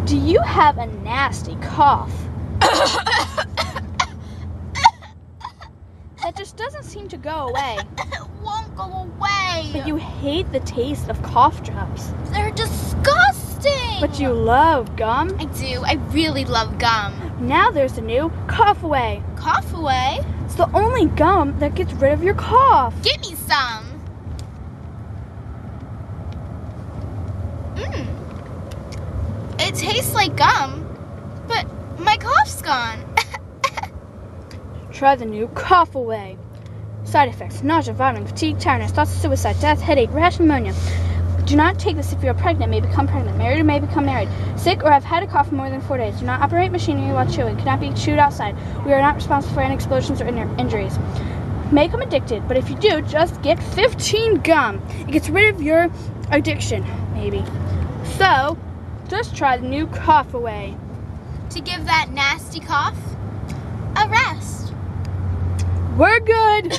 Do you have a nasty cough? That just doesn't seem to go away. It won't go away. But you hate the taste of cough drops. They're disgusting. But you love gum. I do. I really love gum. Now there's the new Cough Away. Cough away? It's the only gum that gets rid of your cough. Give me some. It tastes like gum, but my cough's gone. Try the new Cough Away. Side effects: nausea, vomiting, fatigue, tiredness, thoughts of suicide, death, headache, rash, pneumonia. Do not take this if you are pregnant, may become pregnant, married, or may become married, sick, or have had a cough for more than 4 days. Do not operate machinery while chewing. Cannot be chewed outside. We are not responsible for any explosions or injuries. May become addicted, but if you do, just get 15 gum. It gets rid of your addiction, maybe. So, just try the new Cough Away. To give that nasty cough a rest. We're good.